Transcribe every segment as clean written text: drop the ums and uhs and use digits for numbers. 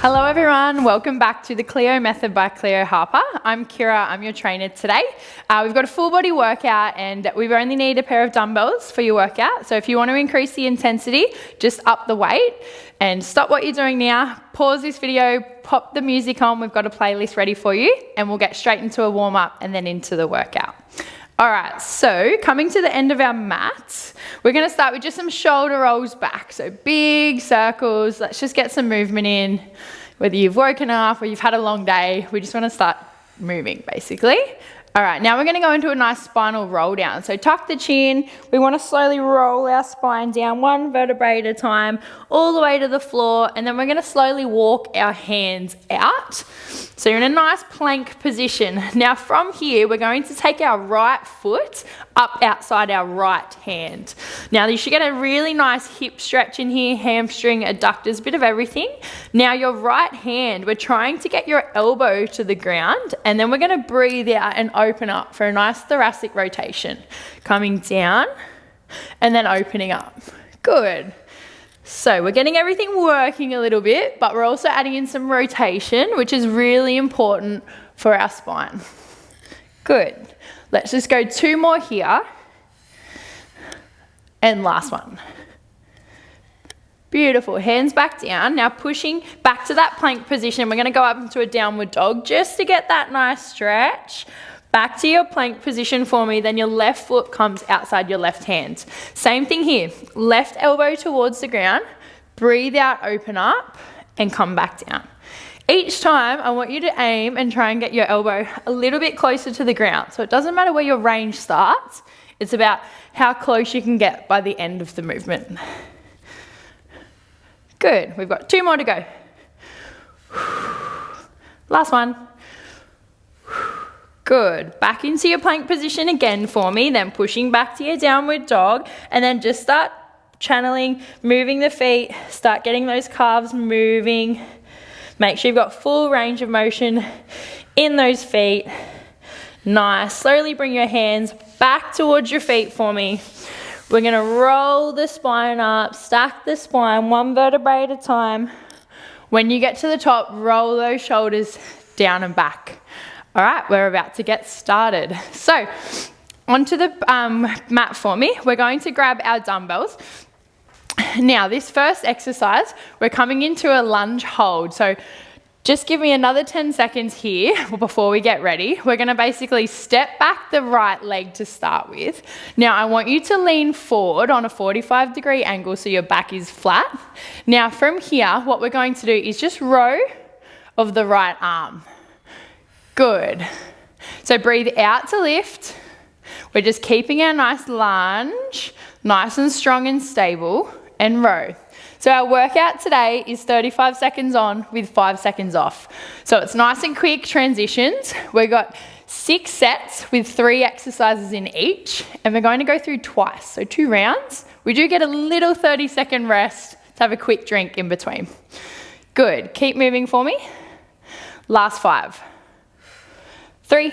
Hello everyone, welcome back to the CLEO Method by CLEO Harper. I'm Kirra, I'm your trainer today. We've got a full body workout and we've only need a pair of dumbbells for your workout. So if you want to increase the intensity, just up the weight and stop what you're doing now, pause this video, pop the music on, we've got a playlist ready for you and we'll get straight into a warm up and then into the workout. All right, so coming to the end of our mat, we're gonna start with just some shoulder rolls back. So big circles, let's just get some movement in. Whether you've woken up or you've had a long day, we just wanna start moving basically. All right, now we're gonna go into a nice spinal roll down. So tuck the chin, we wanna slowly roll our spine down one vertebrae at a time, all the way to the floor, and then we're gonna slowly walk our hands out. So you're in a nice plank position. Now from here, we're going to take our right foot up outside our right hand. Now you should get a really nice hip stretch in here, hamstring, adductors, bit of everything. Now your right hand, we're trying to get your elbow to the ground and then we're gonna breathe out and open up for a nice thoracic rotation. Coming down and then opening up. Good. So we're getting everything working a little bit, but we're also adding in some rotation, which is really important for our spine. Good. Let's just go two more here. And last one. Beautiful. Hands back down. Now pushing back to that plank position. We're going to go up into a downward dog just to get that nice stretch. Back to your plank position for me, then your left foot comes outside your left hand. Same thing here, left elbow towards the ground, breathe out, open up, and come back down. Each time, I want you to aim and try and get your elbow a little bit closer to the ground. So it doesn't matter where your range starts, it's about how close you can get by the end of the movement. Good, we've got two more to go. Last one. Good, back into your plank position again for me, then pushing back to your downward dog, and then just start channeling, moving the feet, start getting those calves moving. Make sure you've got full range of motion in those feet. Nice, slowly bring your hands back towards your feet for me. We're gonna roll the spine up, stack the spine, one vertebrae at a time. When you get to the top, roll those shoulders down and back. All right, we're about to get started. So onto the mat for me. We're going to grab our dumbbells. Now this first exercise, we're coming into a lunge hold. So just give me another 10 seconds here before we get ready. We're gonna basically step back the right leg to start with. Now I want you to lean forward on a 45-degree angle so your back is flat. Now from here, what we're going to do is just row of the right arm. Good. So breathe out to lift. We're just keeping our nice lunge, nice and strong and stable, and row. So our workout today is 35 seconds on with 5 seconds off. So it's nice and quick transitions. We've got 6 sets with 3 exercises in each, and we're going to go through twice, so 2 rounds. We do get a little 30-second rest to have a quick drink in between. Good. Keep moving for me. Last 5. 3,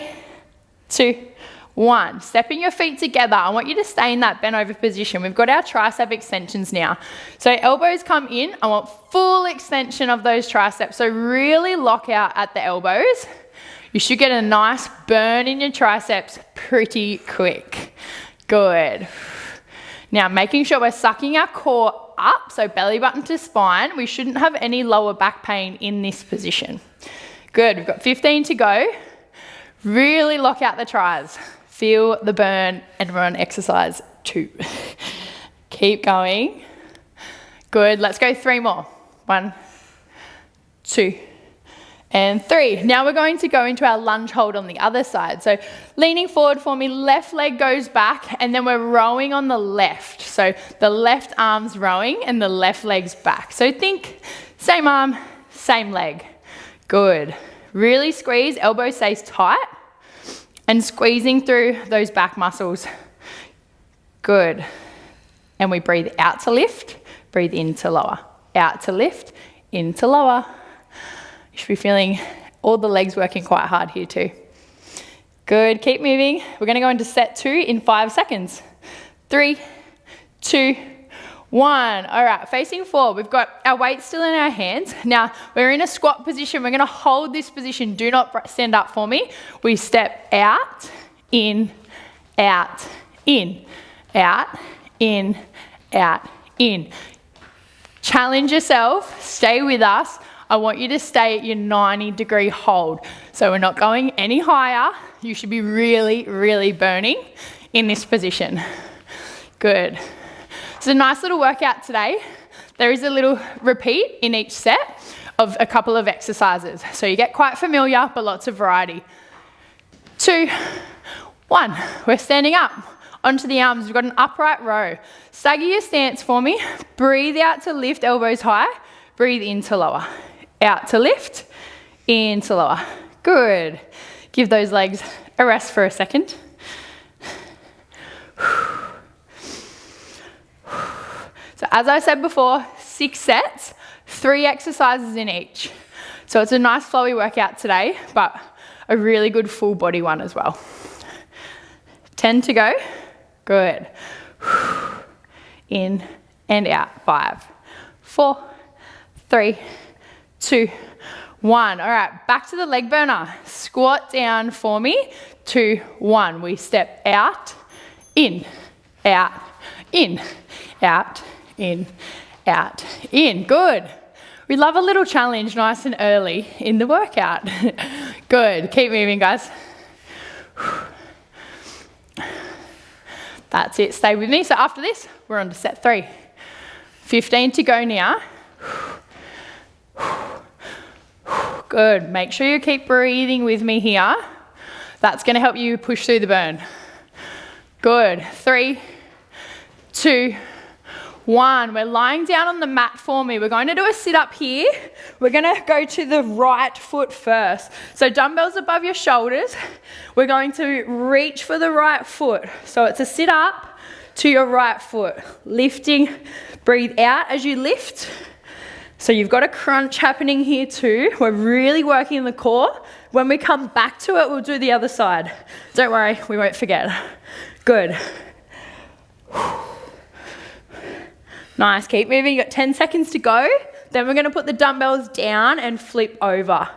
2, 1. Stepping your feet together. I want you to stay in that bent over position. We've got our tricep extensions now. So elbows come in. I want full extension of those triceps. So really lock out at the elbows. You should get a nice burn in your triceps pretty quick. Good. Now making sure we're sucking our core up, so belly button to spine. We shouldn't have any lower back pain in this position. Good. We've got 15 to go. Really lock out the tries. Feel the burn, and we're on exercise 2. Keep going. Good, let's go 3 more. 1, 2, and 3. Now we're going to go into our lunge hold on the other side. So leaning forward for me, left leg goes back, and then we're rowing on the left. So the left arm's rowing and the left leg's back. So think same arm, same leg. Good. Really squeeze, elbow stays tight, and squeezing through those back muscles. Good. And we breathe out to lift, breathe in to lower. Out to lift, in to lower. You should be feeling all the legs working quite hard here too. Good, keep moving. We're gonna go into set 2 in 5 seconds. 3, 2, 1. All right, facing forward. We've got our weight still in our hands. Now, we're in a squat position. We're going to hold this position. Do not stand up for me. We step out, in, out, in, out, in, out, in. Challenge yourself. Stay with us. I want you to stay at your 90-degree hold. So we're not going any higher. You should be really, really burning in this position. Good. It's a nice little workout today. There is a little repeat in each set of a couple of exercises. So you get quite familiar, but lots of variety. 2, 1. We're standing up onto the arms. We've got an upright row. Stagger your stance for me. Breathe out to lift, elbows high. Breathe in to lower. Out to lift, in to lower. Good. Give those legs a rest for a second. So as I said before, 6 sets, 3 exercises in each. So it's a nice flowy workout today, but a really good full body one as well. 10 to go. Good. In and out. 5, 4, 3, 2, 1. All right, back to the leg burner. Squat down for me. 2, 1. We step out, in, out, in, out, in, out, in. Good. We love a little challenge nice and early in the workout. Good. Keep moving, guys. That's it. Stay with me. So after this, we're on to set 3. 15 to go now. Good. Make sure you keep breathing with me here. That's going to help you push through the burn. Good. 3, 2, 1. We're lying down on the mat for me. We're going to do a sit-up here. We're going to go to the right foot first. So dumbbells above your shoulders. We're going to reach for the right foot. So it's a sit-up to your right foot. Lifting. Breathe out as you lift. So you've got a crunch happening here too. We're really working the core. When we come back to it, we'll do the other side. Don't worry, we won't forget. Good. Nice, keep moving. You've got 10 seconds to go. Then we're going to put the dumbbells down and flip over.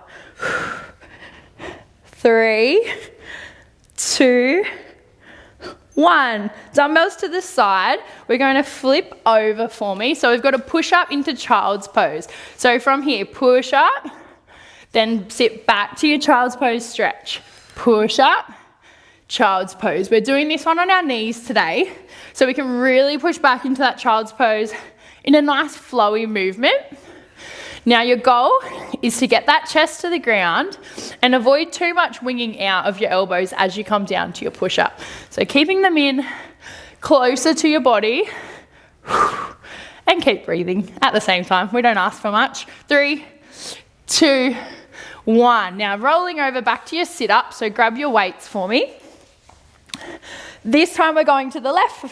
3, 2, 1. Dumbbells to the side. We're going to flip over for me. So we've got to push up into child's pose. So from here, push up, then sit back to your child's pose stretch. Push up, child's pose. We're doing this one on our knees today, so we can really push back into that child's pose in a nice flowy movement. Now your goal is to get that chest to the ground and avoid too much winging out of your elbows as you come down to your push-up. So keeping them in closer to your body and keep breathing at the same time. We don't ask for much. 3, 2, 1. Now rolling over back to your sit-up, so grab your weights for me. This time we're going to the left.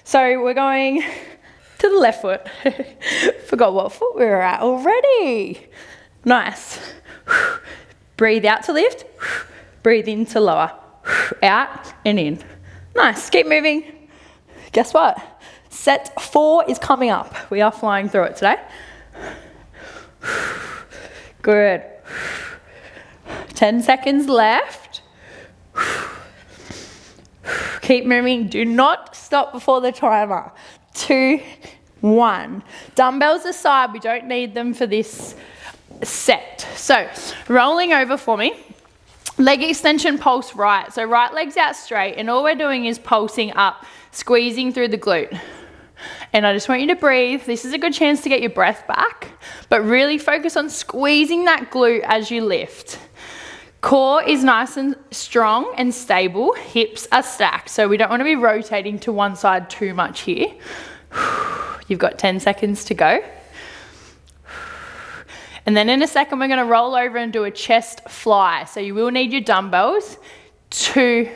So we're going to the left foot. Forgot what foot we were at already. Nice. Breathe out to lift. Breathe in to lower. Out and in. Nice. Keep moving. Guess what? Set 4 is coming up. We are flying through it today. Good. 10 seconds left. Keep moving. Do not stop before the timer. 2, 1. Dumbbells aside, we don't need them for this set. So rolling over for me. Leg extension, pulse right. So right leg's out straight, and all we're doing is pulsing up, squeezing through the glute. And I just want you to breathe. This is a good chance to get your breath back, but really focus on squeezing that glute as you lift. Core is nice and strong and stable. Hips are stacked, so we don't want to be rotating to one side too much here. You've got 10 seconds to go. And then in a second, we're going to roll over and do a chest fly. So you will need your dumbbells. 2,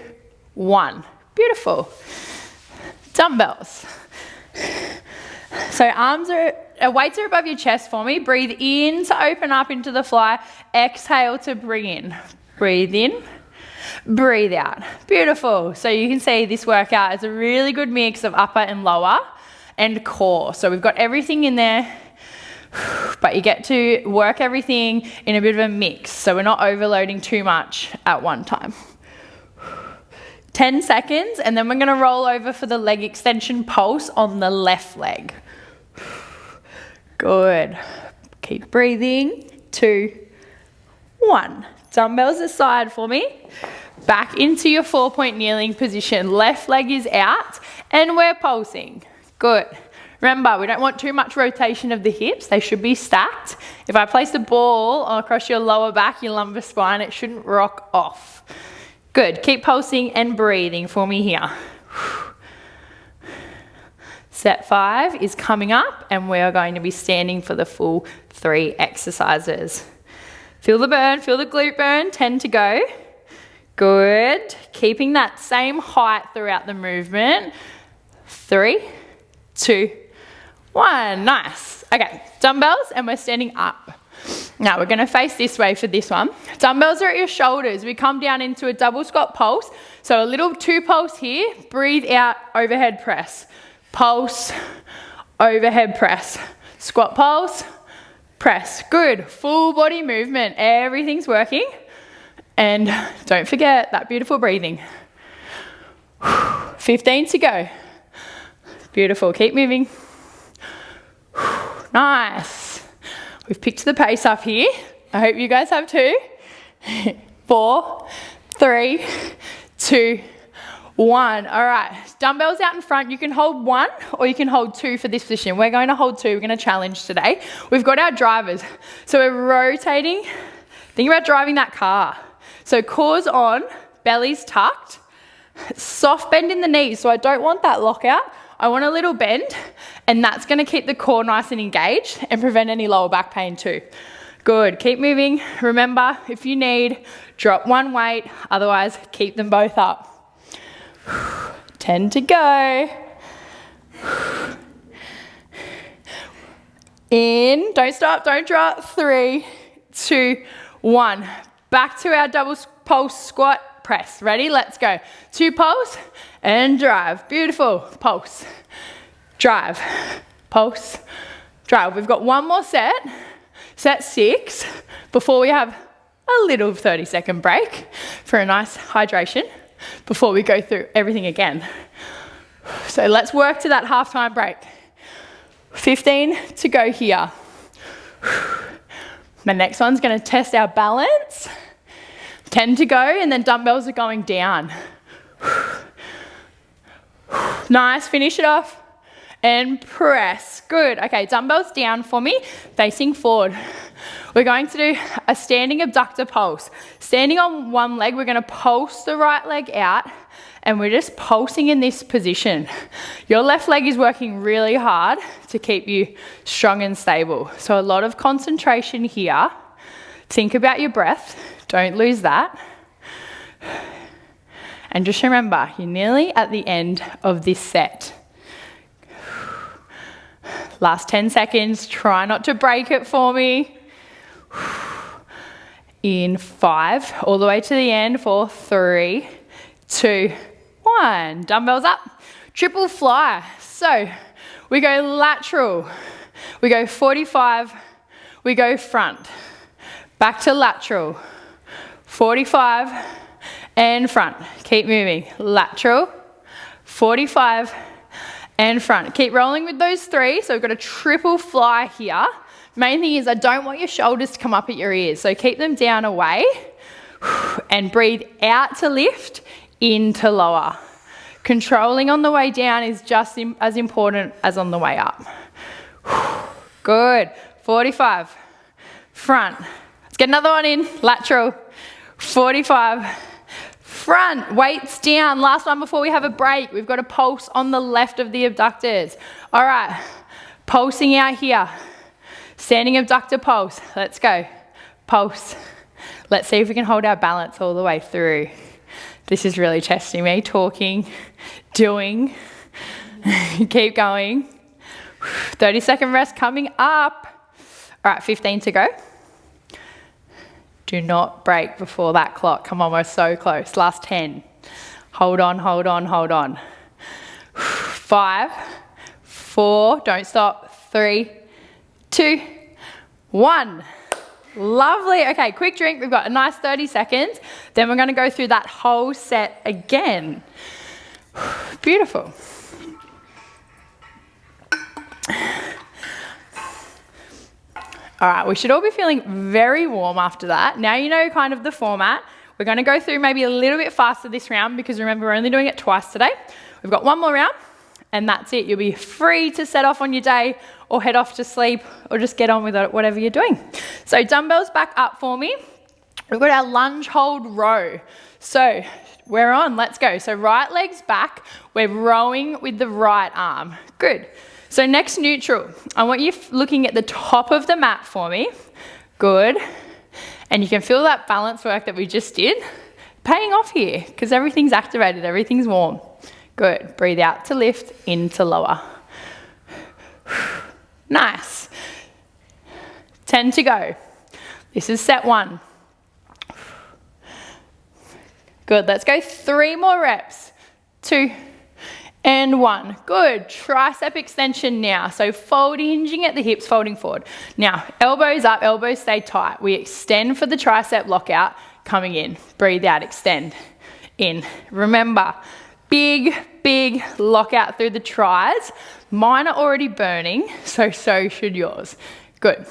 1. Beautiful. Dumbbells. So weights are above your chest for me. Breathe in to open up into the fly. Exhale to bring in. Breathe in, breathe out. Beautiful. So you can see this workout is a really good mix of upper and lower. and core. So we've got everything in there, but you get to work everything in a bit of a mix. So we're not overloading too much at one time. 10 seconds, and then we're gonna roll over for the leg extension pulse on the left leg. Good. Keep breathing. 2, 1. Dumbbells aside for me. Back into your 4-point kneeling position. Left leg is out, and we're pulsing. Good. Remember, we don't want too much rotation of the hips. They should be stacked. If I place the ball across your lower back, your lumbar spine, it shouldn't rock off. Good. Keep pulsing and breathing for me here. Set 5 is coming up, and we are going to be standing for the full 3 exercises. Feel the burn, feel the glute burn. 10 to go. Good. Keeping that same height throughout the movement. 3, 2, 1. Nice. Okay, dumbbells, and we're standing up. Now we're going to face this way for this one. Dumbbells are at your shoulders. We come down into a double squat pulse. So a little 2 pulse here. Breathe out, overhead press. Pulse, overhead press. Squat pulse, press. Good. Full body movement. Everything's working. And don't forget that beautiful breathing. 15 to go. Beautiful. Keep moving. Nice. We've picked the pace up here. I hope you guys have too. 4, 3, 2, 1. All right. Dumbbells out in front. You can hold 1 or you can hold 2 for this position. We're going to hold 2. We're going to challenge today. We've got our drivers. So we're rotating. Think about driving that car. So core's on, belly's tucked. Soft bend in the knees. So I don't want that lockout. I want a little bend, and that's going to keep the core nice and engaged and prevent any lower back pain too. Good. Keep moving. Remember, if you need, drop one weight. Otherwise, keep them both up. 10 to go. In. Don't stop. Don't drop. 3, 2, 1. Back to our double pulse squat. Press. Ready? Let's go. 2 pulse and drive. Beautiful. Pulse. Drive. Pulse. Drive. We've got one more set. Set 6 before we have a little 30-second break for a nice hydration before we go through everything again. So let's work to that halftime break. 15 to go here. The next one's going to test our balance. 10 to go, and then dumbbells are going down. Nice, finish it off. And press. Good. Okay, dumbbells down for me, facing forward. We're going to do a standing abductor pulse. Standing on one leg, we're going to pulse the right leg out, and we're just pulsing in this position. Your left leg is working really hard to keep you strong and stable. So a lot of concentration here. Think about your breath. Don't lose that. And just remember, you're nearly at the end of this set. Last 10 seconds. Try not to break it for me. In 5, all the way to the end. 4, 3, 2, 1. Dumbbells up. Triple fly. So we go lateral. We go 45. We go front. Back to lateral. 45 and front. Keep moving. Lateral, 45 and front. Keep rolling with those 3. So we've got a triple fly here. Main thing is I don't want your shoulders to come up at your ears. So keep them down away and breathe out to lift, in to lower. Controlling on the way down is just as important as on the way up. Good. 45. Front. Let's get another one in. Lateral. 45. Front. Weights down. Last one before we have a break. We've got a pulse on the left of the abductors. All right. Pulsing out here. Standing abductor pulse. Let's go. Pulse. Let's see if we can hold our balance all the way through. This is really testing me. Talking, doing. Keep going. 30-second rest coming up. All right, 15 to go. Do not break before that clock. Come on, we're so close. Last 10. Hold on, hold on, hold on. 5, 4, don't stop, 3, 2, 1. Lovely. Okay, quick drink. We've got a nice 30 seconds. Then we're going to go through that whole set again. Beautiful. All right, we should all be feeling very warm after that. Now you know kind of the format. We're going to go through maybe a little bit faster this round because remember we're only doing it twice today. We've got one more round and that's it. You'll be free to set off on your day or head off to sleep or just get on with it, whatever you're doing. So dumbbells back up for me. We've got our lunge hold row. So we're on, let's go. So right leg's back. We're rowing with the right arm. Good. So next neutral, I want you looking at the top of the mat for me. Good. And you can feel that balance work that we just did paying off here because everything's activated, everything's warm. Good. Breathe out to lift, in to lower. Nice. 10 to go. This is set 1. Good. Let's go 3 more reps. 2 and 1. Good. Tricep extension now. So hinging at the hips, folding forward. Now, elbows up, elbows stay tight. We extend for the tricep lockout, coming in. Breathe out, extend. In. Remember, big lockout through the tris. Mine are already burning, so should yours. Good.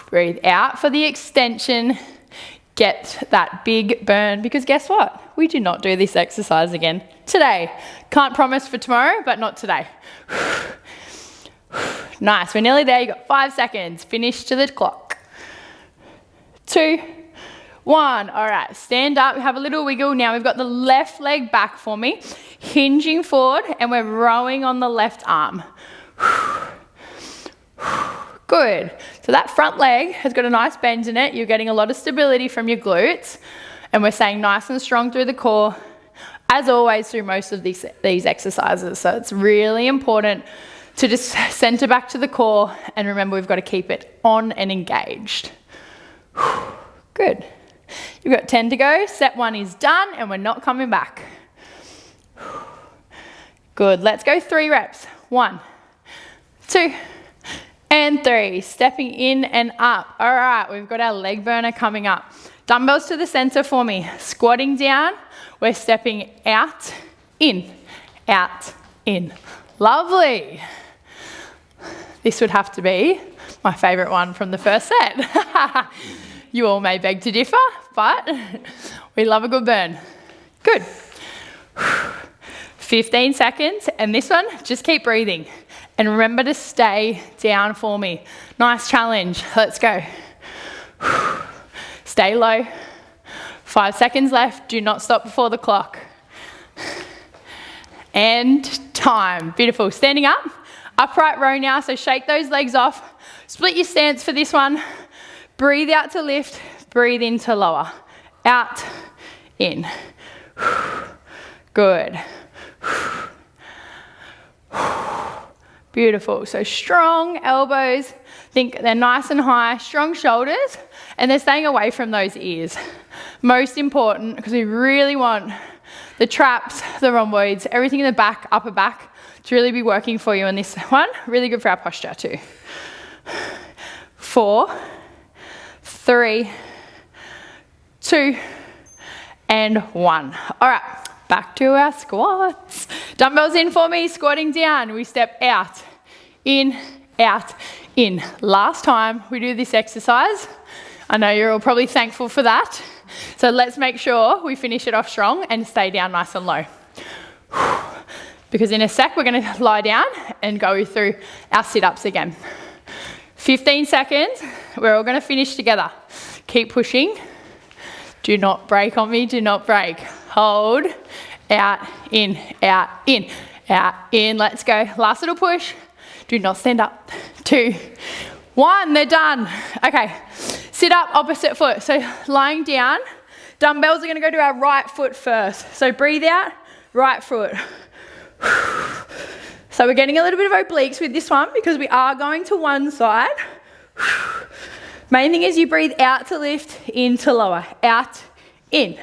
Breathe out for the extension. Get that big burn because guess what? We do not do this exercise again today. Can't promise for tomorrow, but not today. Nice, we're nearly there. You got 5 seconds. Finish to the clock. 2, 1. All right, stand up, have a little wiggle. Now we've got the left leg back for me, hinging forward, and we're rowing on the left arm. Good. So that front leg has got a nice bend in it. You're getting a lot of stability from your glutes. And we're staying nice and strong through the core, as always through most of these exercises. So it's really important to just center back to the core. And remember, we've got to keep it on and engaged. Good. You've got 10 to go. Set 1 is done and we're not coming back. Good. Let's go 3 reps. 1, 2, and 3. Stepping in and up. All right, we've got our leg burner coming up. Dumbbells to the center for me. Squatting down. We're stepping out, in, out, in. Lovely. This would have to be my favorite one from the first set. You all may beg to differ, but we love a good burn. Good. 15 seconds, and this one, just keep breathing. And remember to stay down for me. Nice challenge. Let's go. Stay low. 5 seconds left. Do not stop before the clock. And time. Beautiful. Standing up. Upright row now, so shake those legs off. Split your stance for this one. Breathe out to lift. Breathe in to lower. Out, in. Good. Beautiful. So strong elbows. Think they're nice and high. Strong shoulders. And they're staying away from those ears. Most important, because we really want the traps, the rhomboids, everything in the back, upper back, to really be working for you in this one. Really good for our posture too. 4, 3, 2, and 1. All right, back to our squats. Dumbbells in for me, squatting down. We step out, in, in. Last time we do this exercise. I know you're all probably thankful for that. So let's make sure we finish it off strong and stay down nice and low. Because in a sec, we're going to lie down and go through our sit-ups again. 15 seconds. We're all going to finish together. Keep pushing. Do not break on me. Do not break. Hold. Out, in, out, in, out, in. Let's go. Last little push. Do not stand up. 2, 1. They're done. Okay. Sit up, opposite foot. So lying down. Dumbbells are going to go to our right foot first. So breathe out, right foot. So we're getting a little bit of obliques with this one because we are going to one side. Main thing is you breathe out to lift, in to lower. Out, in.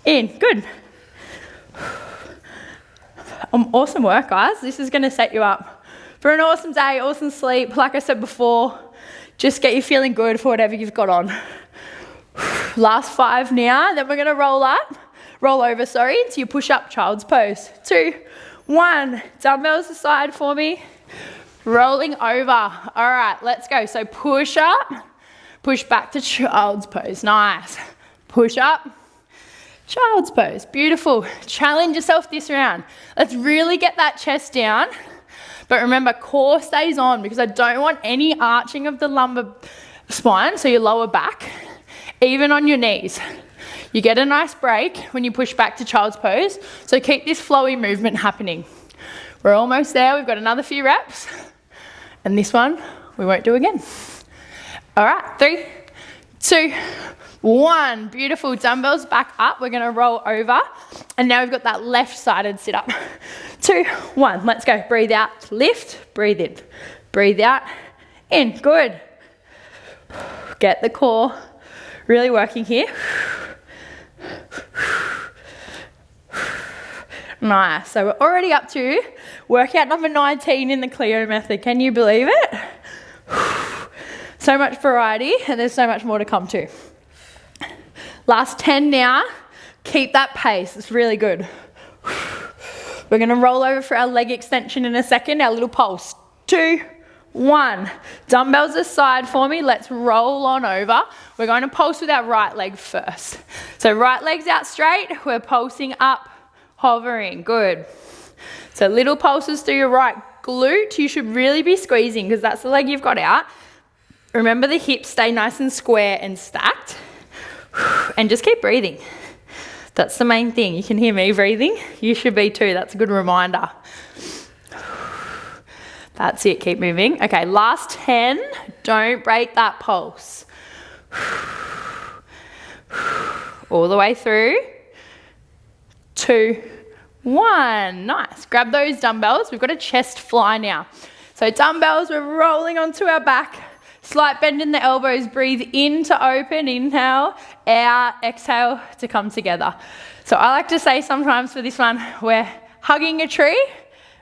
Good. Awesome work, guys. This is gonna set you up for an awesome day, awesome sleep. Like I said before, just get you feeling good for whatever you've got on. Last 5 now, then we're gonna roll over, into your push-up child's pose. 2, 1, dumbbells aside for me, rolling over. All right, let's go. So push up, push back to child's pose, nice. Push up, child's pose, beautiful. Challenge yourself this round. Let's really get that chest down, but remember, core stays on because I don't want any arching of the lumbar spine, so your lower back, even on your knees. You get a nice break when you push back to child's pose, so keep this flowy movement happening. We're almost there, we've got another few reps, and this one we won't do again. All right, 3, 2, 1, beautiful. Dumbbells back up, we're gonna roll over, and now we've got that left-sided sit-up. 2, 1, let's go. Breathe out, lift, breathe in. Breathe out, in, good. Get the core really working here. Nice. So we're already up to workout number 19 in the CLEO method. Can you believe it? So much variety, and there's so much more to come to. Last 10 now. Keep that pace. It's really good. We're going to roll over for our leg extension in a second, our little pulse. 2, 1. Dumbbells aside for me. Let's roll on over. We're going to pulse with our right leg first. So right leg's out straight. We're pulsing up, hovering. Good. So little pulses through your right glute. You should really be squeezing because that's the leg you've got out. Remember, the hips stay nice and square and stacked. And just keep breathing. That's the main thing. You can hear me breathing. You should be too. That's a good reminder. That's it. Keep moving. Okay, last 10. Don't break that pulse. All the way through. 2, 1. Nice. Grab those dumbbells. We've got a chest fly now. So dumbbells, we're rolling onto our back. Slight bend in the elbows. Breathe in to open. Inhale. Out. Exhale to come together. So I like to say sometimes for this one, we're hugging a tree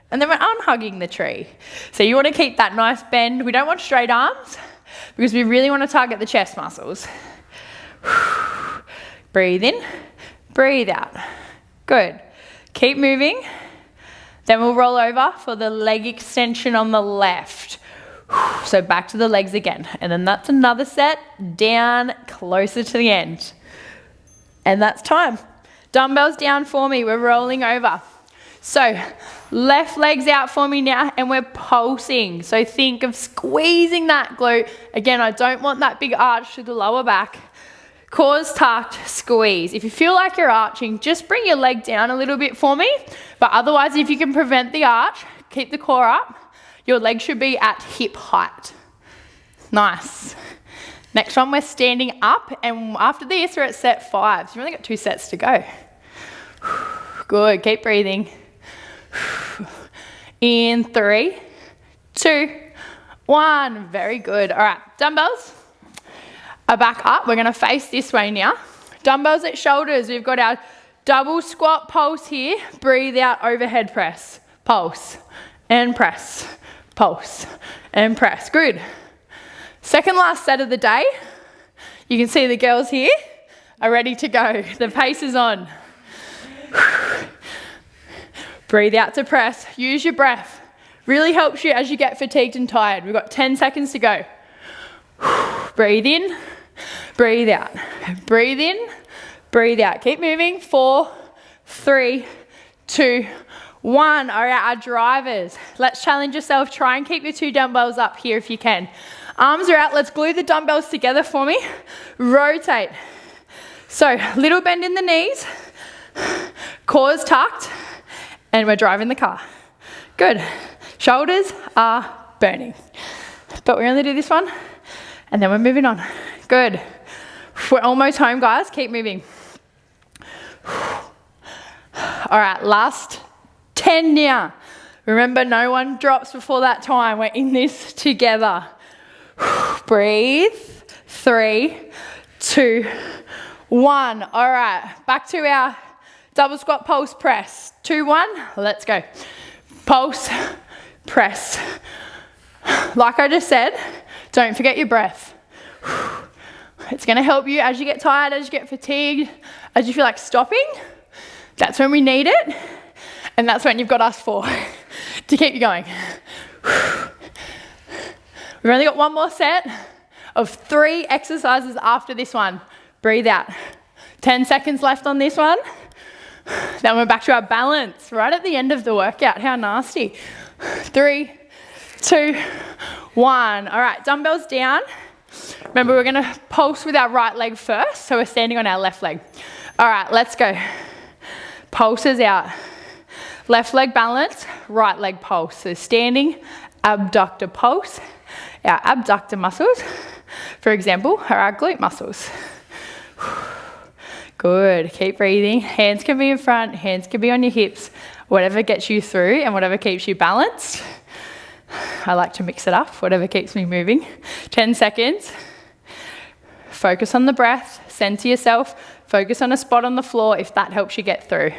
and then we're unhugging the tree. So you want to keep that nice bend. We don't want straight arms because we really want to target the chest muscles. Breathe in. Breathe out. Good. Keep moving. Then we'll roll over for the leg extension on the left. So back to the legs again. And then that's another set down closer to the end. And that's time. Dumbbells down for me. We're rolling over. So left leg's out for me now and we're pulsing. So think of squeezing that glute. Again, I don't want that big arch to the lower back. Core's tucked, squeeze. If you feel like you're arching, just bring your leg down a little bit for me. But otherwise, if you can prevent the arch, keep the core up. Your leg should be at hip height. Nice. Next one, we're standing up, and after this, we're at set 5. So you've only got 2 sets to go. Good, keep breathing. In 3, 2, 1. Very good. All right, dumbbells are back up. We're gonna face this way now. Dumbbells at shoulders. We've got our double squat pulse here. Breathe out, overhead press. Pulse and press. Pulse and press. Good. Second last set of the day. You can see the girls here are ready to go. The pace is on. Breathe out to press. Use your breath. Really helps you as you get fatigued and tired. We've got 10 seconds to go. Breathe in. Breathe out. Breathe in. Breathe out. Keep moving. 4, 3, 2, 1. All right, our drivers. Let's challenge yourself. Try and keep your 2 dumbbells up here if you can. Arms are out. Let's glue the dumbbells together for me. Rotate. So, little bend in the knees. Core's tucked. And we're driving the car. Good. Shoulders are burning. But we only do this one. And then we're moving on. Good. We're almost home, guys. Keep moving. All right, last 10 now. Remember, no one drops before that time. We're in this together. Breathe. 3, 2, 1. All right, back to our Double squat, pulse, press. 2, 1, let's go. Pulse, press. Like I just said, don't forget your breath. It's gonna help you as you get tired, as you get fatigued, as you feel like stopping. That's when we need it. And that's when you've got us for, to keep you going. We've only got one more set of 3 exercises after this one. Breathe out. 10 seconds left on this one. Then we're back to our balance right at the end of the workout. How nasty. 3, 2, 1. All right, dumbbells down. Remember, we're gonna pulse with our right leg first, so we're standing on our left leg. All right, let's go. Pulses out. Left leg balance, right leg pulse. So standing, abductor pulse. Our abductor muscles, for example, are our glute muscles. Good, keep breathing. Hands can be in front, hands can be on your hips, whatever gets you through and whatever keeps you balanced. I like to mix it up, whatever keeps me moving. 10 seconds. Focus on the breath, center yourself, focus on a spot on the floor if that helps you get through.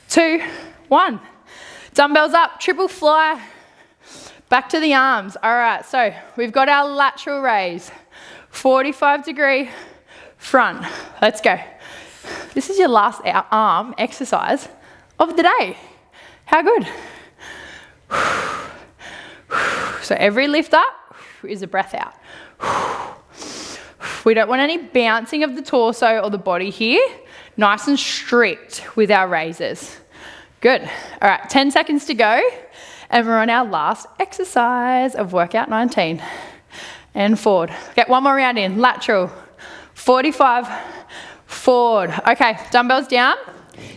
2, 1. Dumbbells up, triple fly. Back to the arms. All right, so we've got our lateral raise. 45-degree front. Let's go. This is your last arm exercise of the day. How good? So every lift up is a breath out. We don't want any bouncing of the torso or the body here. Nice and strict with our raises. Good. All right, 10 seconds to go. And we're on our last exercise of workout 19. And forward. Get one more round in. Lateral. 45. Forward. Okay, dumbbells down.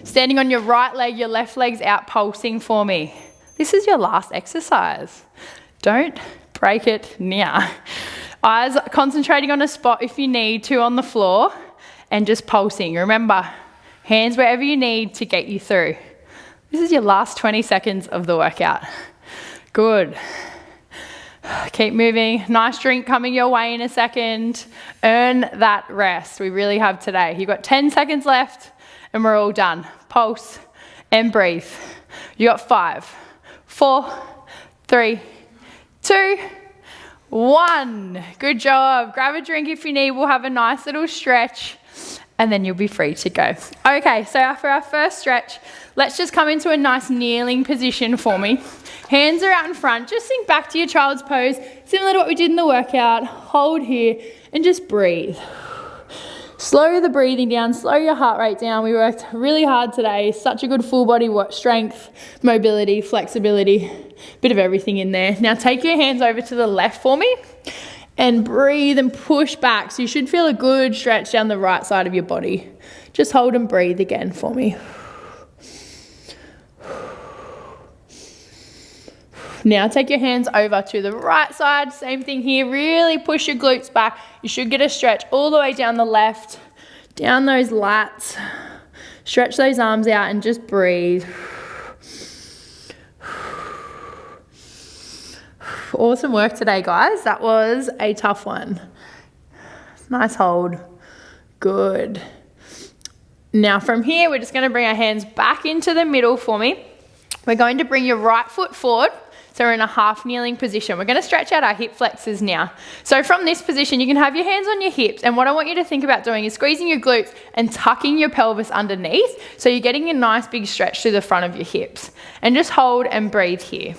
Standing on your right leg, your left leg's out pulsing for me. This is your last exercise. Don't break it now. Eyes concentrating on a spot if you need to on the floor and just pulsing. Remember, hands wherever you need to get you through. This is your last 20 seconds of the workout. Good. Keep moving. Nice drink coming your way in a second. Earn that rest. We really have today. You've got 10 seconds left and we're all done. Pulse and breathe. You got 5, 4, 3, 2, 1. Good job. Grab a drink if you need. We'll have a nice little stretch and then you'll be free to go. Okay, so for our first stretch, let's just come into a nice kneeling position for me. Hands are out in front. Just sink back to your child's pose, similar to what we did in the workout. Hold here and just breathe. Slow the breathing down, slow your heart rate down. We worked really hard today. Such a good full body strength, mobility, flexibility, bit of everything in there. Now take your hands over to the left for me and breathe and push back. So you should feel a good stretch down the right side of your body. Just hold and breathe again for me. Now take your hands over to the right side. Same thing here. Really push your glutes back. You should get a stretch all the way down the left, down those lats. Stretch those arms out and just breathe. Awesome work today, guys. That was a tough one. Nice hold. Good. Now from here, we're just going to bring our hands back into the middle for me. We're going to bring your right foot forward. So we're in a half kneeling position. We're going to stretch out our hip flexors now. So from this position, you can have your hands on your hips. And what I want you to think about doing is squeezing your glutes and tucking your pelvis underneath. So you're getting a nice big stretch through the front of your hips. And just hold and breathe here.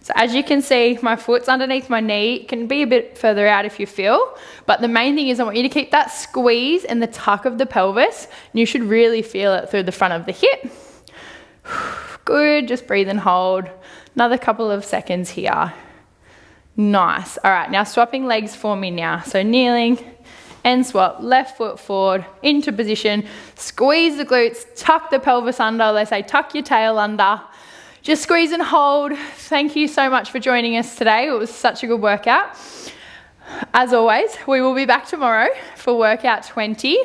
So as you can see, my foot's underneath my knee. It can be a bit further out if you feel. But the main thing is I want you to keep that squeeze and the tuck of the pelvis. And you should really feel it through the front of the hip. Good. Just breathe and hold. Another couple of seconds here. Nice. All right, now swapping legs for me now. So kneeling and swap. Left foot forward into position. Squeeze the glutes, tuck the pelvis under. They say tuck your tail under. Just squeeze and hold. Thank you so much for joining us today. It was such a good workout. As always, we will be back tomorrow for workout 20.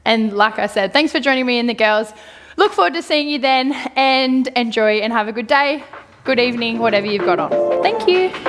And like I said, thanks for joining me and the girls. Look forward to seeing you then and enjoy and have a good day, good evening, whatever you've got on. Thank you.